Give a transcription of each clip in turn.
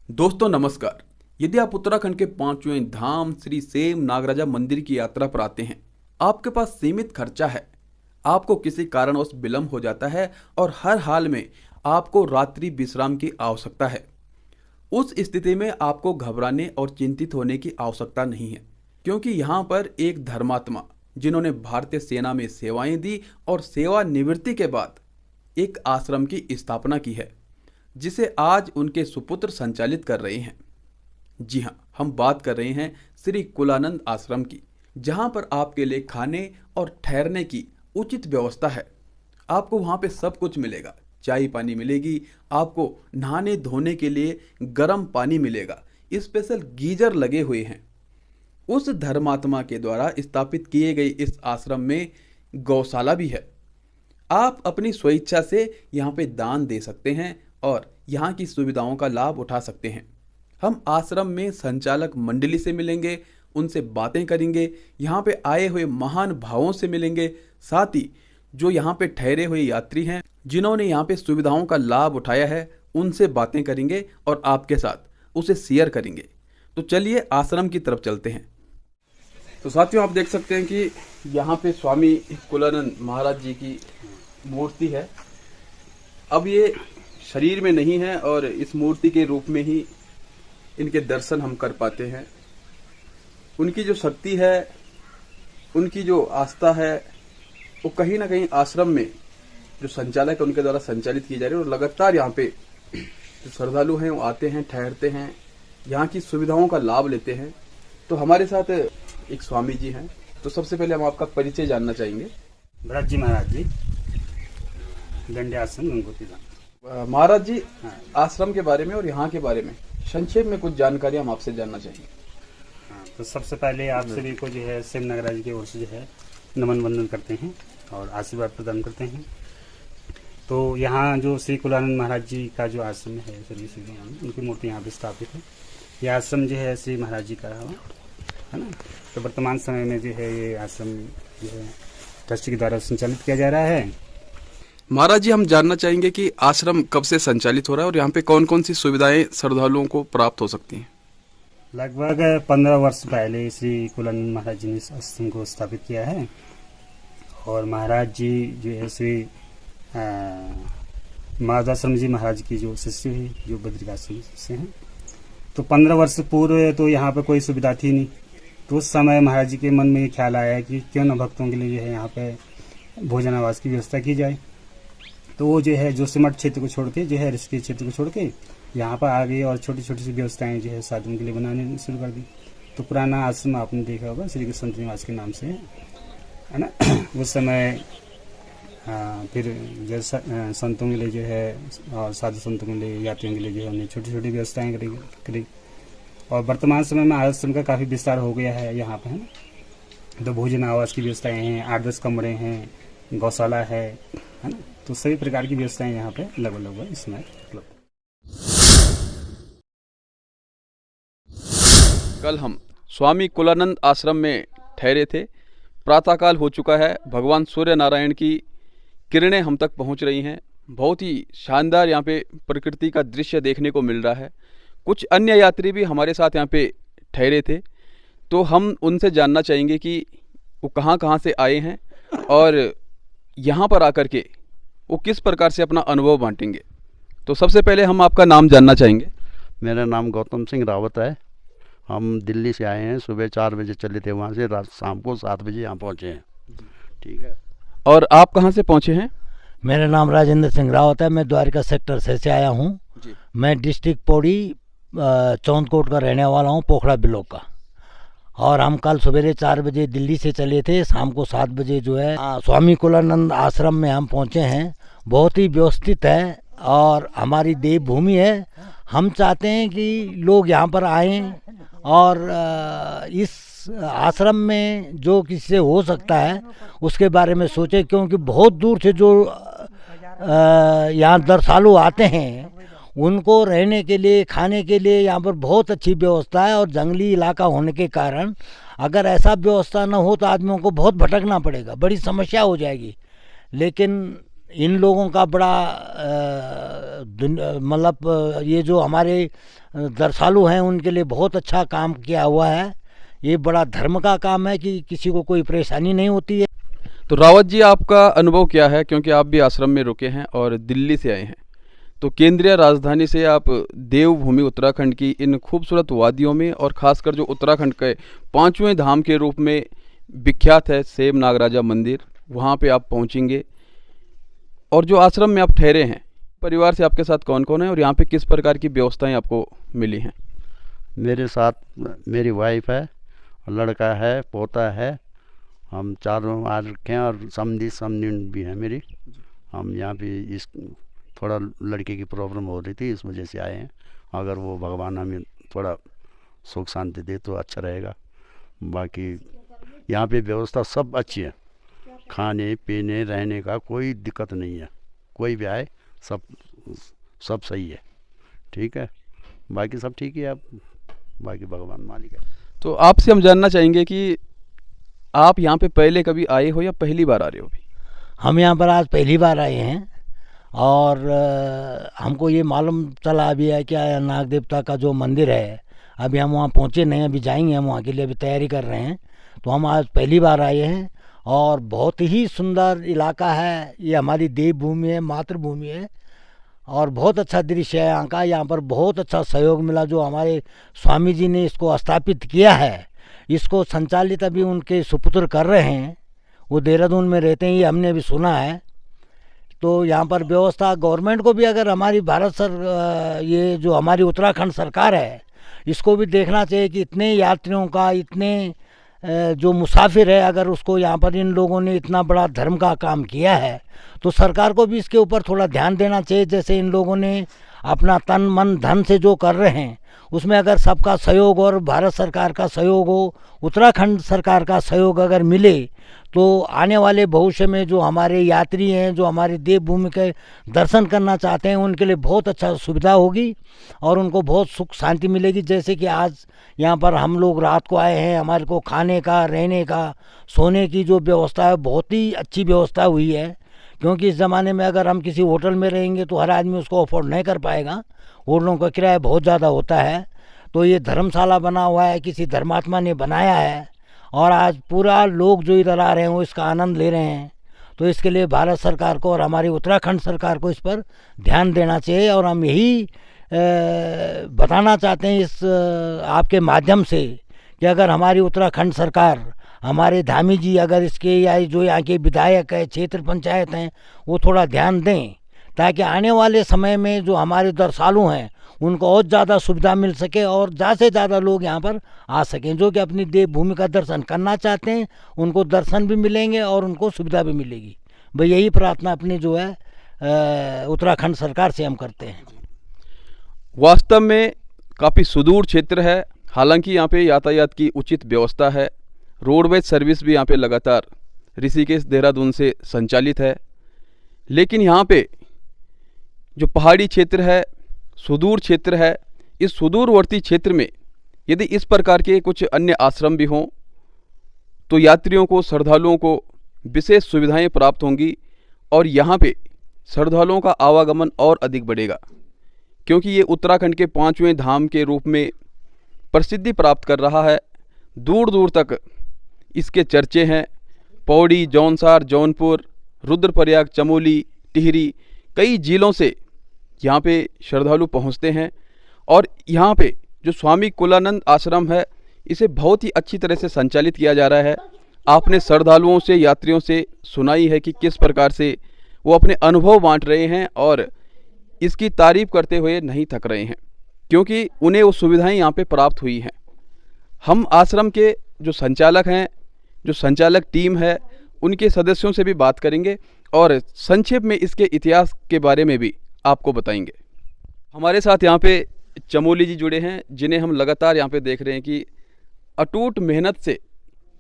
दोस्तों नमस्कार। यदि आप उत्तराखंड के पांचवें धाम श्री सेम नागराजा मंदिर की यात्रा पर आते हैं, आपके पास सीमित खर्चा है, आपको किसी कारणवश विलंब हो जाता है और हर हाल में आपको रात्रि विश्राम की आवश्यकता है। उस स्थिति में आपको घबराने और चिंतित होने की आवश्यकता नहीं है, क्योंकि यहाँ पर एक धर्मात्मा जिन्होंने भारतीय सेना में सेवाएं दी और सेवानिवृत्ति के बाद एक आश्रम की स्थापना की है, जिसे आज उनके सुपुत्र संचालित कर रहे हैं। जी हाँ, हम बात कर रहे हैं श्री कुलानंद आश्रम की, जहाँ पर आपके लिए खाने और ठहरने की उचित व्यवस्था है। आपको वहाँ पे सब कुछ मिलेगा, चाय पानी मिलेगी, आपको नहाने धोने के लिए गर्म पानी मिलेगा, स्पेशल गीजर लगे हुए हैं। उस धर्मात्मा के द्वारा स्थापित किए गए इस आश्रम में गौशाला भी है। आप अपनी स्वेच्छा से यहाँ पे दान दे सकते हैं और यहाँ की सुविधाओं का लाभ उठा सकते हैं। हम आश्रम में संचालक मंडली से मिलेंगे, उनसे बातें करेंगे, यहाँ पे आए हुए महान भावों से मिलेंगे, साथ ही जो यहाँ पे ठहरे हुए यात्री हैं जिन्होंने यहाँ पे सुविधाओं का लाभ उठाया है, उनसे बातें करेंगे और आपके साथ उसे शेयर करेंगे। तो चलिए आश्रम की तरफ चलते हैं। तो साथियों, आप देख सकते हैं कि यहाँ पे स्वामी कुलानंद महाराज जी की मूर्ति है। अब ये शरीर में नहीं है और इस मूर्ति के रूप में ही इनके दर्शन हम कर पाते हैं। उनकी जो शक्ति है, उनकी जो आस्था है, वो कहीं ना कहीं आश्रम में जो संचालक है उनके द्वारा संचालित की जा रही है। और लगातार यहाँ पे जो श्रद्धालु हैं वो आते हैं, ठहरते हैं, यहाँ की सुविधाओं का लाभ लेते हैं। तो हमारे साथ एक स्वामी जी हैं। तो सबसे पहले हम आपका परिचय जानना चाहेंगे। भरत जी महाराज जी, दंडे आश्रम गंगोत्री धाम। महाराज जी, हाँ। आश्रम के बारे में और यहाँ के बारे में संक्षेप में कुछ जानकारी हम आपसे जानना चाहेंगे। हाँ, तो सबसे पहले आप सभी को जो है सेम नागराज जी की ओर से जो है नमन वंदन करते हैं और आशीर्वाद प्रदान करते हैं। तो यहाँ जो श्री कुलानंद महाराज जी का जो आश्रम है, श्री उनकी मूर्ति यहाँ पे स्थापित है। यह आश्रम जो है श्री महाराज जी का है ना। तो वर्तमान समय में जो है ये आश्रम जो है ट्रस्ट के द्वारा संचालित किया जा रहा है। महाराज जी, हम जानना चाहेंगे कि आश्रम कब से संचालित हो रहा है और यहाँ पे कौन कौन सी सुविधाएं श्रद्धालुओं को प्राप्त हो सकती हैं। लगभग 15 वर्ष पहले श्री कुलानंद महाराज जी ने इस आश्रम को स्थापित किया है। और महाराज जी जो है श्री माधवाश्रम जी महाराज की जो शिष्य हुई, जो बद्रिकाश्रम से हैं। तो 15 वर्ष पूर्व तो यहाँ पे कोई सुविधा थी नहीं। तो उस समय महाराज जी के मन में ये ख्याल आया कि क्यों न भक्तों के लिए जो है यहाँ पे भोजन आवास की व्यवस्था की जाए। तो वो जो है जोशीमठ क्षेत्र को छोड़ के जो है ऋषिकेश क्षेत्र को छोड़ के यहाँ पर आ गए और छोटी छोटी सी व्यवस्थाएं जो है साधन के लिए बनाने शुरू कर दी। तो पुराना आश्रम आपने देखा होगा, श्री कृष्ण संत निवास के नाम से है ना। उस समय फिर जो संतों के लिए जो है और साधु संतों के लिए, यात्रियों के लिए जो है उन्हें छोटी छोटी व्यवस्थाएं करी। और वर्तमान समय में आश्रम का काफ़ी विस्तार हो गया है यहाँ पर, है ना। तो भोजन आवास की व्यवस्थाएं हैं, 8-10 कमरे हैं, गौशाला है ना। तो सभी प्रकार की व्यवस्थाएं यहाँ पे लगभग इस समय उपलब्ध। कल हम स्वामी कुलानंद आश्रम में ठहरे थे। प्रातःकाल हो चुका है, भगवान सूर्य नारायण की किरणें हम तक पहुंच रही हैं। बहुत ही शानदार यहाँ पे प्रकृति का दृश्य देखने को मिल रहा है। कुछ अन्य यात्री भी हमारे साथ यहाँ पे ठहरे थे, तो हम उनसे जानना चाहेंगे कि वो कहाँ कहाँ से आए हैं और यहाँ पर आकर के वो किस प्रकार से अपना अनुभव बांटेंगे। तो सबसे पहले हम आपका नाम जानना चाहेंगे। मेरा नाम गौतम सिंह रावत है। हम दिल्ली से आए हैं, सुबह 4 बजे चले थे वहाँ से, रात शाम को 7 बजे यहाँ पहुँचे हैं। ठीक है। और आप कहाँ से पहुँचे हैं? मेरा नाम राजेंद्र सिंह रावत है। मैं द्वारिका सेक्टर से आया हूँ। मैं डिस्ट्रिक्ट पौड़ी चौंदकोट का रहने वाला हूँ, पोखड़ा ब्लॉक का। और हम कल सवेरे 4 बजे दिल्ली से चले थे, शाम को 7 बजे जो है स्वामी कुलानंद आश्रम में हम पहुँचे हैं। बहुत ही व्यवस्थित है और हमारी देवभूमि है। हम चाहते हैं कि लोग यहाँ पर आएँ और इस आश्रम में जो किसी से हो सकता है उसके बारे में सोचें, क्योंकि बहुत दूर से जो यहाँ दर्शनालु आते हैं उनको रहने के लिए, खाने के लिए यहाँ पर बहुत अच्छी व्यवस्था है। और जंगली इलाका होने के कारण अगर ऐसा व्यवस्था न हो तो आदमियों को बहुत भटकना पड़ेगा, बड़ी समस्या हो जाएगी। लेकिन इन लोगों का बड़ा मतलब ये जो हमारे दरसालू हैं उनके लिए बहुत अच्छा काम किया हुआ है। ये बड़ा धर्म का काम है कि किसी को कोई परेशानी नहीं होती है। तो रावत जी, आपका अनुभव क्या है, क्योंकि आप भी आश्रम में रुके हैं और दिल्ली से आए हैं। तो केंद्रीय राजधानी से आप देवभूमि उत्तराखंड की इन खूबसूरत वादियों में, और ख़ासकर जो उत्तराखंड के 5वें धाम के रूप में विख्यात है सेम नागराजा मंदिर, वहाँ पे आप पहुँचेंगे। और जो आश्रम में आप ठहरे हैं, परिवार से आपके साथ कौन कौन है और यहाँ पे किस प्रकार की व्यवस्थाएं आपको मिली हैं? मेरे साथ मेरी वाइफ है, लड़का है, पोता है, हम चारों आ रखे हैं, और समधी भी है मेरी। हम यहाँ पे इस थोड़ा लड़के की प्रॉब्लम हो रही थी, इस वजह से आए हैं। अगर वो भगवान हमें थोड़ा सुख शांति दे तो अच्छा रहेगा। बाकी यहाँ पे व्यवस्था सब अच्छी है, खाने पीने रहने का कोई दिक्कत नहीं है। कोई भी आए सब सही है, ठीक है। बाकी सब ठीक है, अब बाकी भगवान मालिक है। तो आपसे हम जानना चाहेंगे कि आप यहाँ पे पहले कभी आए हो या पहली बार आ रहे हो अभी? हम यहाँ पर आज पहली बार आए हैं और हमको ये मालूम चला अभी है क्या नाग देवता का जो मंदिर है, अभी हम वहाँ पहुँचे नहीं, अभी जाएंगे हम वहाँ के लिए, अभी तैयारी कर रहे हैं। तो हम आज पहली बार आए हैं और बहुत ही सुंदर इलाका है। ये हमारी देवभूमि है, मातृभूमि है और बहुत अच्छा दृश्य है यहाँ का। यहाँ पर बहुत अच्छा सहयोग मिला, जो हमारे स्वामी जी ने इसको स्थापित किया है। इसको संचालित अभी उनके सुपुत्र कर रहे हैं, वो देहरादून में रहते हैं, ये हमने अभी सुना है। तो यहाँ पर व्यवस्था गवर्नमेंट को भी, अगर हमारी ये जो हमारी उत्तराखंड सरकार है, इसको भी देखना चाहिए कि इतने यात्रियों का, इतने जो मुसाफिर है, अगर उसको यहाँ पर इन लोगों ने इतना बड़ा धर्म का काम किया है तो सरकार को भी इसके ऊपर थोड़ा ध्यान देना चाहिए। जैसे इन लोगों ने अपना तन मन धन से जो कर रहे हैं, उसमें अगर सबका सहयोग और भारत सरकार का सहयोग हो, उत्तराखंड सरकार का सहयोग अगर मिले, तो आने वाले भविष्य में जो हमारे यात्री हैं, जो हमारे देवभूमि के दर्शन करना चाहते हैं, उनके लिए बहुत अच्छा सुविधा होगी और उनको बहुत सुख शांति मिलेगी। जैसे कि आज यहाँ पर हम लोग रात को आए हैं, हमारे को खाने का, रहने का, सोने की जो व्यवस्था है, बहुत ही अच्छी व्यवस्था हुई है। क्योंकि इस ज़माने में अगर हम किसी होटल में रहेंगे तो हर आदमी उसको अफोर्ड नहीं कर पाएगा, होटलों का किराया बहुत ज़्यादा होता है। तो ये धर्मशाला बना हुआ है, किसी धर्मात्मा ने बनाया है और आज पूरा लोग जो इधर आ रहे हैं वो इसका आनंद ले रहे हैं। तो इसके लिए भारत सरकार को और हमारी उत्तराखंड सरकार को इस पर ध्यान देना चाहिए। और हम यही बताना चाहते हैं इस आपके माध्यम से कि अगर हमारी उत्तराखंड सरकार, हमारे धामी जी अगर इसके, या जो यहाँ के विधायक है, क्षेत्र पंचायत हैं, वो थोड़ा ध्यान दें, ताकि आने वाले समय में जो हमारे दरसालू हैं उनको और ज़्यादा सुविधा मिल सके और ज़्यादा से ज़्यादा लोग यहाँ पर आ सकें। जो कि अपनी देवभूमि का दर्शन करना चाहते हैं, उनको दर्शन भी मिलेंगे और उनको सुविधा भी मिलेगी। भाई यही प्रार्थना अपनी जो है उत्तराखंड सरकार से हम करते हैं। वास्तव में काफ़ी सुदूर क्षेत्र है, हालांकि यहाँ पे यातायात की उचित व्यवस्था है। रोडवेज सर्विस भी यहाँ पे लगातार ऋषिकेश देहरादून से संचालित है। लेकिन यहाँ पे जो पहाड़ी क्षेत्र है, सुदूर क्षेत्र है, इस सुदूरवर्ती क्षेत्र में यदि इस प्रकार के कुछ अन्य आश्रम भी हों तो यात्रियों को, श्रद्धालुओं को विशेष सुविधाएं प्राप्त होंगी और यहाँ पे श्रद्धालुओं का आवागमन और अधिक बढ़ेगा। क्योंकि ये उत्तराखंड के 5वें धाम के रूप में प्रसिद्धि प्राप्त कर रहा है। दूर दूर तक इसके चर्चे हैं। पौड़ी, जौनसार, जौनपुर, रुद्रप्रयाग, चमोली, टिहरी, कई जिलों से यहाँ पे श्रद्धालु पहुँचते हैं। और यहाँ पे जो स्वामी कुलानंद आश्रम है, इसे बहुत ही अच्छी तरह से संचालित किया जा रहा है। आपने श्रद्धालुओं से, यात्रियों से सुनाई है कि किस प्रकार से वो अपने अनुभव बांट रहे हैं और इसकी तारीफ करते हुए नहीं थक रहे हैं, क्योंकि उन्हें वो सुविधाएं यहाँ पे प्राप्त हुई हैं। हम आश्रम के जो संचालक हैं, जो संचालक टीम है, उनके सदस्यों से भी बात करेंगे और संक्षेप में इसके इतिहास के बारे में भी आपको बताएंगे। हमारे साथ यहाँ पे चमोली जी जुड़े हैं, जिन्हें हम लगातार यहाँ पे देख रहे हैं कि अटूट मेहनत से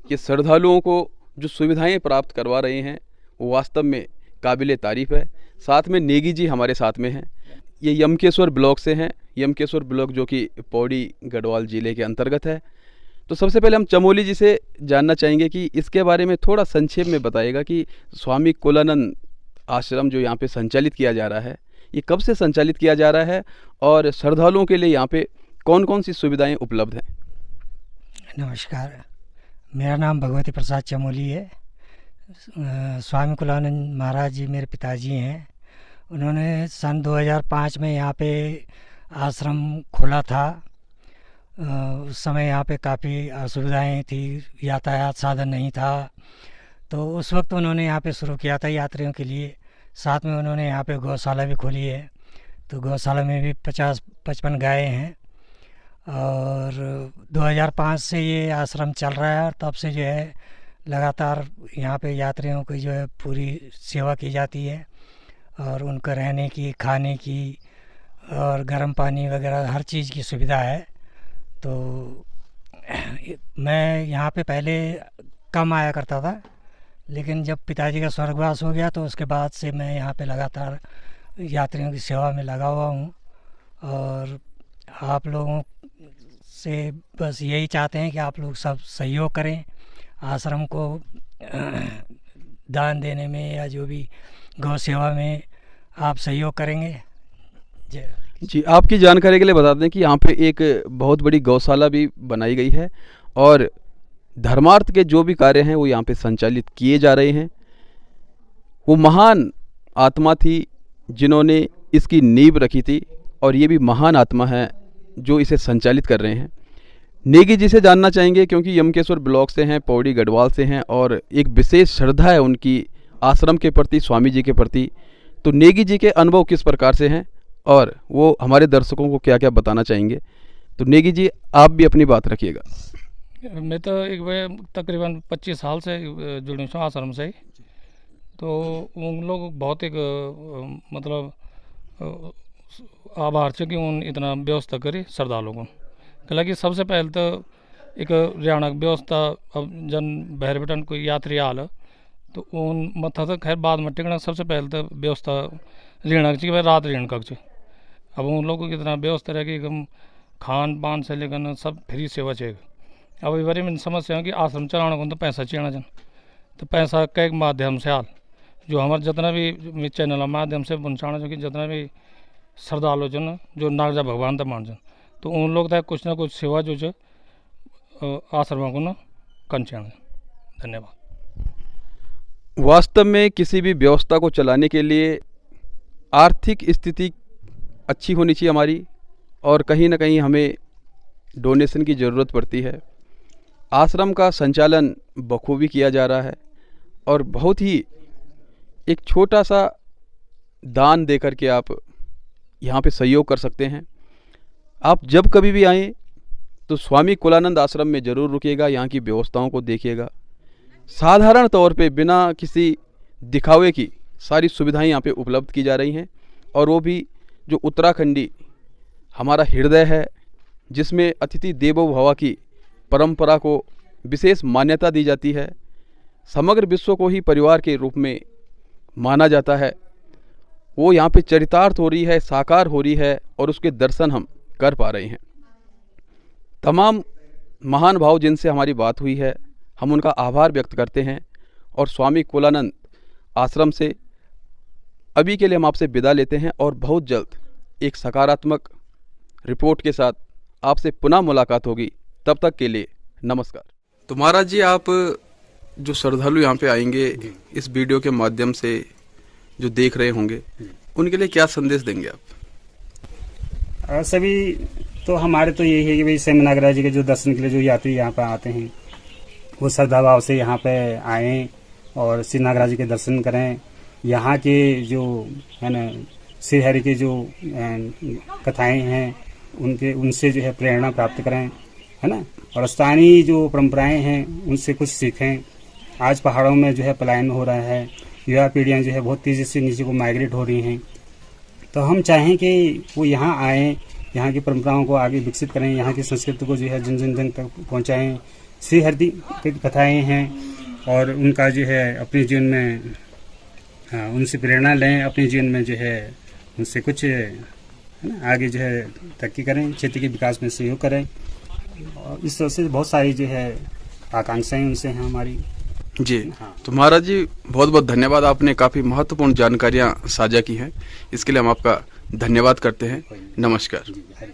ये श्रद्धालुओं को जो सुविधाएं प्राप्त करवा रहे हैं, वो वास्तव में काबिले तारीफ़ है। साथ में नेगी जी हमारे साथ में हैं। ये यमकेश्वर ब्लॉक से हैं। यमकेश्वर ब्लॉक जो कि पौड़ी गढ़वाल ज़िले के अंतर्गत है। तो सबसे पहले हम चमोली जी से जानना चाहेंगे कि इसके बारे में थोड़ा संक्षेप में बताइएगा कि स्वामी कुलानंद आश्रम जो यहाँ पे संचालित किया जा रहा है, ये कब से संचालित किया जा रहा है और श्रद्धालुओं के लिए यहाँ पे कौन कौन सी सुविधाएं उपलब्ध हैं? नमस्कार, मेरा नाम भगवती प्रसाद चमोली है। स्वामी कुलानंद महाराज जी मेरे पिताजी हैं। उन्होंने सन 2005 में यहाँ पे आश्रम खोला था। उस समय यहाँ पे काफ़ी असुविधाएं थी, यातायात साधन नहीं था, तो उस वक्त उन्होंने यहाँ पे शुरू किया था यात्रियों के लिए। साथ में उन्होंने यहाँ पे गौशाला भी खोली है, तो गौशाला में भी 50-55 गायें हैं। और 2005 से ये आश्रम चल रहा है और तब से जो है लगातार यहाँ पे यात्रियों की जो है पूरी सेवा की जाती है और उनका रहने की, खाने की और गर्म पानी वगैरह हर चीज़ की सुविधा है। तो मैं यहाँ पे पहले कम आया करता था, लेकिन जब पिताजी का स्वर्गवास हो गया तो उसके बाद से मैं यहाँ पे लगातार यात्रियों की सेवा में लगा हुआ हूँ। और आप लोगों से बस यही चाहते हैं कि आप लोग सब सहयोग करें आश्रम को दान देने में या जो भी गौ सेवा में आप सहयोग करेंगे। जय जी, आपकी जानकारी के लिए बता दें कि यहाँ पे एक बहुत बड़ी गौशाला भी बनाई गई है और धर्मार्थ के जो भी कार्य हैं वो यहाँ पे संचालित किए जा रहे हैं। वो महान आत्मा थी जिन्होंने इसकी नींव रखी थी और ये भी महान आत्मा है जो इसे संचालित कर रहे हैं। नेगी जी से जानना चाहेंगे क्योंकि यमकेश्वर ब्लॉक से हैं, पौड़ी गढ़वाल से हैं और एक विशेष श्रद्धा है उनकी आश्रम के प्रति, स्वामी जी के प्रति। तो नेगी जी के अनुभव किस प्रकार से हैं और वो हमारे दर्शकों को क्या क्या बताना चाहेंगे? तो नेगी जी, आप भी अपनी बात रखिएगा। मैं तो तकरीबन 25 साल से जुड़ी हूँ आश्रम से। तो उन लोग बहुत एक मतलब आभार छे कि उन इतना व्यवस्था करी श्रद्धालुओं को। हालांकि सबसे पहले तो एक रियाणक व्यवस्था, अब जन बहर बेटन कोई यात्री आल तो उन मथा तो खैर बाद में टिकना, सबसे पहले तो व्यवस्था ऋणक चाहिए भाई रात ऋण कक। अब उन लोगों की इतना व्यवस्था रहे कि एकदम खान पान से लेकर सब फ्री सेवा चाहिए। अब इस बारे में समस्या है कि आश्रम चलाने को तो पैसा चाहिए जन, तो पैसा कई माध्यम से हाल जो हमारे जितना भी चैनल माध्यम से पहुँचाना चाहिए, जितना भी श्रद्धालु जन जो नागजा भगवान तक मान जन, तो उन लोग तक कुछ ना कुछ सेवा जो है आश्रम को न कन चाहिए। धन्यवाद। वास्तव में किसी भी व्यवस्था को चलाने के लिए आर्थिक स्थिति अच्छी होनी चाहिए हमारी, और कहीं ना कहीं हमें डोनेशन की ज़रूरत पड़ती है। आश्रम का संचालन बखूबी किया जा रहा है और बहुत ही एक छोटा सा दान देकर के आप यहाँ पे सहयोग कर सकते हैं। आप जब कभी भी आएँ तो स्वामी कुलानंद आश्रम में ज़रूर रुकिएगा, यहाँ की व्यवस्थाओं को देखिएगा। साधारण तौर पे बिना किसी दिखावे की सारी सुविधाएं यहाँ पे उपलब्ध की जा रही हैं, और वो भी जो उत्तराखंडी हमारा हृदय है, जिसमें अतिथि देवो भव की परंपरा को विशेष मान्यता दी जाती है। समग्र विश्व को ही परिवार के रूप में माना जाता है। वो यहाँ पे चरितार्थ हो रही है, साकार हो रही है, और उसके दर्शन हम कर पा रहे हैं। तमाम महान भाव जिनसे हमारी बात हुई है, हम उनका आभार व्यक्त करते हैं। और स्वामी कुलानंद आश्रम से अभी के लिए हम आपसे विदा लेते हैं और बहुत जल्द एक सकारात्मक रिपोर्ट के साथ आपसे पुनः मुलाकात होगी। तब तक के लिए नमस्कार। तो महाराज जी, आप जो श्रद्धालु यहाँ पे आएंगे इस वीडियो के माध्यम से जो देख रहे होंगे, उनके लिए क्या संदेश देंगे आप? सभी तो हमारे तो यही है कि भाई सेम नागराज जी के जो दर्शन के लिए जो यात्री यहाँ पर आते हैं वो श्रद्धा भाव से यहाँ पे आएँ और श्री नागराज जी के दर्शन करें। यहाँ के जो है ना श्री हरि के जो कथाएं हैं उनसे जो है प्रेरणा प्राप्त करें, है ना, और स्थानीय जो परंपराएं हैं उनसे कुछ सीखें। आज पहाड़ों में जो है पलायन हो रहा है, युवा पीढ़ियाँ जो है बहुत तेज़ी से नीचे को माइग्रेट हो रही हैं, तो हम चाहें कि वो यहाँ आएँ, यहाँ की परंपराओं को आगे विकसित करें, यहाँ की संस्कृति को जो है जन जन जन तक पहुँचाएँ। श्री हरि की कथाएँ हैं और उनका जो है अपने जीवन में उनसे प्रेरणा लें, अपने जीवन में जो है उनसे कुछ है ना आगे जो है तरक्की करें, क्षेत्र के विकास में सहयोग करें। और इस तरह से बहुत सारी जो है आकांक्षाएं उनसे हैं हमारी। जी। हाँ। तो महाराज जी बहुत बहुत धन्यवाद, आपने काफी महत्वपूर्ण जानकारियां साझा की हैं, इसके लिए हम आपका धन्यवाद करते हैं। नमस्कार। जी, हरि